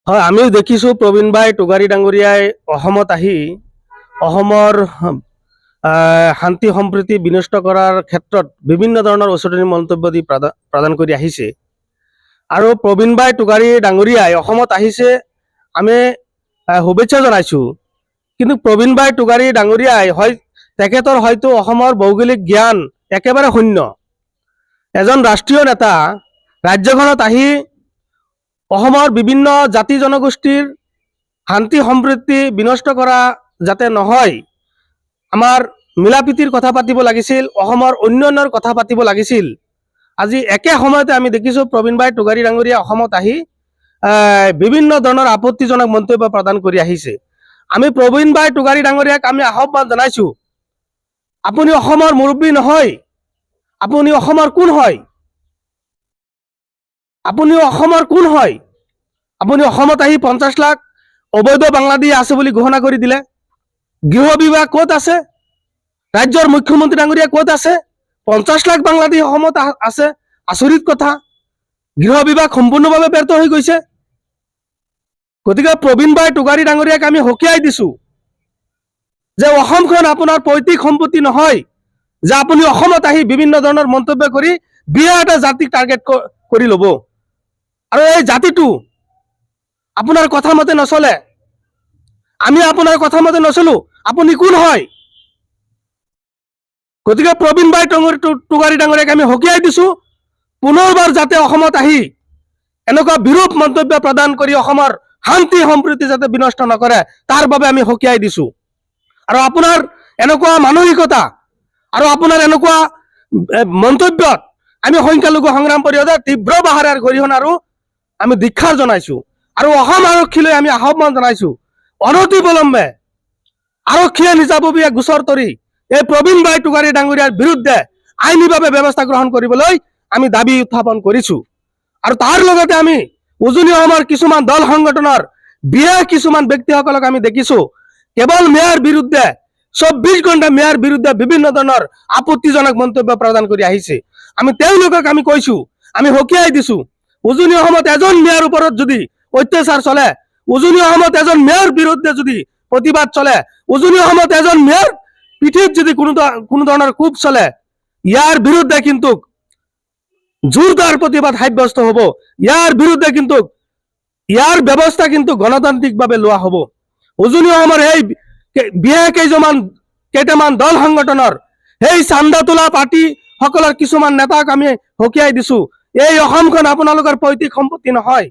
হয়, আমিও দেখিছোঁ প্ৰবীণ ভাই টোগাৰী ডাঙৰীয়াই অসমত আহি অসমৰ শান্তি সম্প্ৰীতি বিনষ্ট কৰাৰ ক্ষেত্ৰত বিভিন্ন ধৰণৰ উচতনি মন্তব্য দি প্ৰদান কৰি আহিছে। আৰু প্ৰবীণ ভাই টোগাৰী ডাঙৰীয়াই অসমত আহিছে, আমি শুভেচ্ছা জনাইছোঁ। কিন্তু প্ৰবীণ ভাই টোগাৰী ডাঙৰীয়াই তেখেতৰ হয়তো অসমৰ ভৌগোলিক জ্ঞান একেবাৰে শূন্য। এজন ৰাষ্ট্ৰীয় নেতা ৰাজ্যখনত আহি অসমৰ বিভিন্ন জাতি জনগোষ্ঠীৰ শান্তি সম্প্ৰীতি বিনষ্ট কৰা যাতে নহয়, আমাৰ মিলাপ্ৰীতিৰ কথা পাতিব লাগিছিল, অসমৰ উন্নয়নৰ কথা পাতিব লাগিছিল। আজি একে সময়তে আমি দেখিছোঁ প্ৰবীণ ভাই টোগাৰী ডাঙৰীয়া অসমত আহি বিভিন্ন ধৰণৰ আপত্তিজনক মন্তব্য প্ৰদান কৰি আহিছে। আমি প্ৰবীণ ভাই টোগাৰী ডাঙৰীয়াক আমি আহ্বান জনাইছোঁ, আপুনি অসমৰ মুৰব্বী নহয়, আপুনি অসমৰ কোন হয়? আপুনি অসমৰ কোন হয়? আপুনি অসমত আহি 50 লাখ অবৈধ বাংলাদেশী আছে বুলি ঘোষণা কৰি দিলে। গৃহ বিভাগ ক'ত আছে? ৰাজ্যৰ মুখ্যমন্ত্ৰী ডাঙৰীয়া ক'ত আছে? 50 লাখ বাংলাদেশী অসমত আছে, আচৰিত কথা। গৃহ বিভাগ সম্পূৰ্ণভাৱে ব্যৰ্থ হৈ গৈছে। গতিকে প্ৰবীণ ভাই টোগাৰী ডাঙৰীয়াক আমি সকীয়াই দিছোঁ যে অসমখন আপোনাৰ পৈতৃক সম্পত্তি নহয়, যে আপুনি অসমত আহি বিভিন্ন ধৰণৰ মন্তব্য কৰি বিৰাট এটা জাতিক টাৰ্গেট কৰি ল'ব। আৰু এই জাতিটো আপোনাৰ কথা মতে নচলে, আমি আপোনাৰ কথা মতে নচলো। আপুনি কোন হয়? গতিকে প্ৰবীণ ভাই টোগাৰী ডাঙৰীয়াক আমি সকীয়াই দিছোঁ, পুনৰবাৰ যাতে অসমত আহি এনেকুৱা বিৰূপ মন্তব্য প্ৰদান কৰি অসমৰ শান্তি সম্প্ৰীতি যাতে বিনষ্ট নকৰে, তাৰ বাবে আমি সকীয়াই দিছোঁ। আৰু আপোনাৰ এনেকুৱা মানসিকতা আৰু আপোনাৰ এনেকুৱা মন্তব্যত আমি সংখ্যালঘু সংগ্ৰাম পৰিষদে তীব্ৰ বাহাৰৰ গৰিহণা আৰু আমি ধিক্ষাৰ জনাইছোঁ। আৰু অসম আৰক্ষীলৈ আমি আহ্বান জনাইছোঁ, অনতিবিলম্বে আৰক্ষীয়ে নিজাববীয়া গোচৰ তৰি এই প্ৰবীণ ভাই টোগাৰী ডাঙৰীয়াৰ বিৰুদ্ধে আইনীভাৱে ব্যৱস্থা গ্ৰহণ কৰিবলৈ আমি দাবী উত্থাপন কৰিছোঁ। আৰু তাৰ লগতে আমি উজনি অসমৰ কিছুমান দল সংগঠনৰ বিয়া কিছুমান ব্যক্তিসকলক আমি দেখিছোঁ কেৱল মেয়ৰ বিৰুদ্ধে 24 ঘণ্টা মেয়ৰ বিৰুদ্ধে বিভিন্ন ধৰণৰ আপত্তিজনক মন্তব্য প্ৰদান কৰি আহিছে। আমি তেওঁলোকক আমি কৈছোঁ, আমি সকীয়াই দিছোঁ, উজনি অসমত এজন মেয়ৰ ওপৰত যদি অত্যাচাৰ চলে, উজনি অসমত এজন মেয়ৰ বিৰুদ্ধে যদি প্ৰতিবাদ চলে, উজনি অসমত এজন মেয়ৰ পিঠিত যদি কোনো ধৰণৰ কোপ চলে, ইয়াৰ বিৰুদ্ধে কিন্তু জোৰদাৰ প্ৰতিবাদ সাব্যস্ত হ'ব। ইয়াৰ বিৰুদ্ধে কিন্তু ইয়াৰ ব্যৱস্থা কিন্তু গণতান্ত্ৰিকভাৱে লোৱা হ'ব। উজনি অসমৰ এই কেইটামান দল সংগঠনৰ সেই চান্দা তোলা পাৰ্টি সকলৰ কিছুমান নেতাক আমি সকীয়াই দিছোঁ, এই অসমখন আপোনালোকৰ পৈতৃক সম্পত্তি নহয়।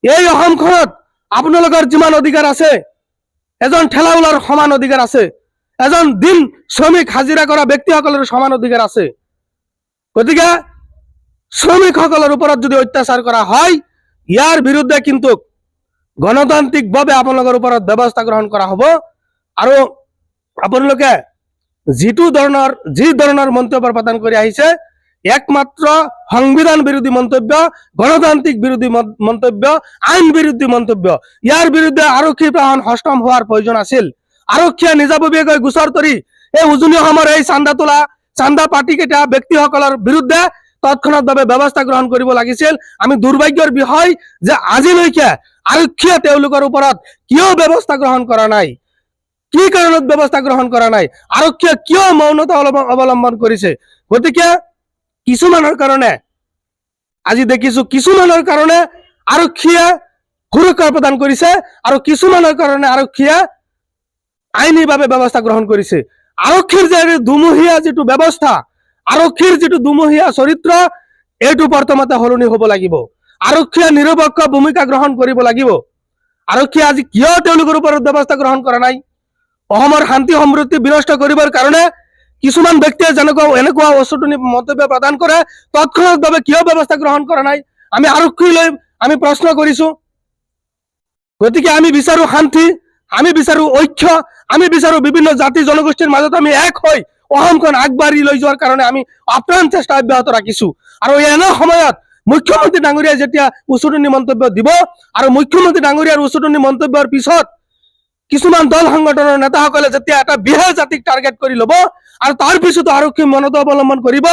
এই অসমখনত আপোনালোকৰ যিমান অধিকাৰ আছে, এজন ঠেলাউলাৰ সমান অধিকাৰ আছে, এজন দিন শ্ৰমিক হাজিৰা কৰা ব্যক্তিসকলৰ সমান অধিকাৰ আছে। গতিকে শ্ৰমিকসকলৰ ওপৰত যদি অত্যাচাৰ কৰা হয়, ইয়াৰ বিৰুদ্ধে কিন্তু গণতান্ত্ৰিকভাৱে আপোনালোকৰ ওপৰত ব্যৱস্থা গ্ৰহণ কৰা হ'ব। আৰু আপোনালোকে যি ধৰণৰ মন্তব্য প্ৰদান কৰি আহিছে, একমাত্ৰ সংবিধান বিৰোধী মন্তব্য, গণতান্ত্ৰিক বিৰোধী মন্তব্য, আইন বিৰোধী মন্তব্য। ইয়াৰ বিৰুদ্ধে আৰক্ষী প্ৰশাসন সষ্টম হোৱাৰ প্ৰয়োজন আছিল। আৰক্ষীয়ে নিজাববীয়াকৈ গোচৰ তৰি এই উজনি অসমৰ এই চান্দা পাৰ্টিকেইটা ব্যক্তিসকলৰ বিৰুদ্ধে তৎক্ষণাৎভাৱে ব্যৱস্থা গ্ৰহণ কৰিব লাগিছিল। আমি দুৰ্ভাগ্যৰ বিষয় যে আজিলৈকে আৰক্ষীয়ে তেওঁলোকৰ ওপৰত কিয় ব্যৱস্থা গ্ৰহণ কৰা নাই, কি কাৰণত ব্যৱস্থা গ্ৰহণ কৰা নাই, আৰক্ষীয়ে কিয় মৌনতা অৱলম্বন কৰিছে। গতিকে কিছুমানৰ কাৰণে আজি দেখিছোঁ, কিছুমানৰ কাৰণে আৰক্ষীয়ে সুৰক্ষা প্ৰদান কৰিছে আৰু কিছুমানৰ কাৰণে আৰক্ষীয়ে আইনীভাৱে ব্যৱস্থা গ্ৰহণ কৰিছে। আৰক্ষীৰ যে দুমহীয়া যিটো ব্যৱস্থা, আৰক্ষীৰ যিটো দুমহীয়া চৰিত্ৰ, এইটো প্ৰথমতে সলনি হ'ব লাগিব। আৰক্ষীয়ে নিৰপেক্ষ ভূমিকা গ্ৰহণ কৰিব লাগিব। আৰক্ষীয়ে আজি কিয় তেওঁলোকৰ ওপৰত ব্যৱস্থা গ্ৰহণ কৰা নাই? অসমৰ শান্তি সমৃদ্ধি বিনষ্ট কৰিবৰ কাৰণে কিছুমান ব্যক্তিয়ে এনেকুৱা অচতনি মন্তব্য প্ৰদান কৰে, তৎক্ষণাৎভাৱে কিয় ব্যৱস্থা গ্ৰহণ কৰা নাই? আমি আৰক্ষীলৈ আমি প্ৰশ্ন কৰিছোঁ। গতিকে আমি বিচাৰোঁ শান্তি, আমি বিচাৰোঁ ঐক্য, আমি বিচাৰোঁ বিভিন্ন জাতি জনগোষ্ঠীৰ মাজত আমি এক হৈ অসমখন আগবাঢ়ি লৈ যোৱাৰ কাৰণে আমি আপ্ৰাণ চেষ্টা অব্যাহত ৰাখিছোঁ। আৰু এনে সময়ত মুখ্যমন্ত্ৰী ডাঙৰীয়াই যেতিয়া উচতনি মন্তব্য দিব আৰু মুখ্যমন্ত্ৰী ডাঙৰীয়াৰ উচতনি মন্তব্যৰ পিছত কিছুমান দল সংগঠনৰ নেতাসকলে যেতিয়া এটা বিশেষ জাতিক টাৰ্গেট কৰি ল'ব আৰু তাৰ পিছতো আৰক্ষী মৌনতা অৱলম্বন কৰিব,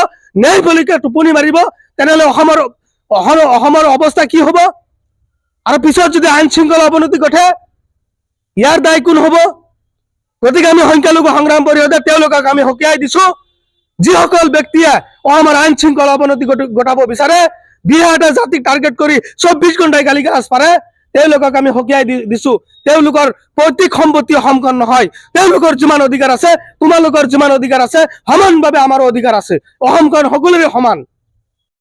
ন্যায়পালিকাই টোপনি মাৰিব, তেনেহ'লে অসমৰ অৱস্থা কি হ'ব? আৰু পিছত যদি আইন শৃংখলা অৱনতি ঘটে ইয়াৰ দায় কোন হ'ব? গতিকে আমি সংখ্যালঘু সংগ্ৰাম পৰিষদে তেওঁলোকক আমি সকীয়াই দিছো, যিসকল ব্যক্তিয়ে আমাৰ আইন শৃংখলা অৱনতি ঘটাব বিচাৰে, বিহাৰতে জাতিক টাৰ্গেট কৰি 24 ঘণ্টাই গালিগালাজ পাৰে, তেওঁলোকক আমি সকীয়াই দিছো। তেওঁলোকৰ পৈতৃক সম্পত্তি অসমখন নহয়। তেওঁলোকৰ যিমান অধিকাৰ আছে, তোমালোকৰ যিমান অধিকাৰ আছে, সমানভাৱে আমাৰো অধিকাৰ আছে। অসমখন সকলোৰে সমান।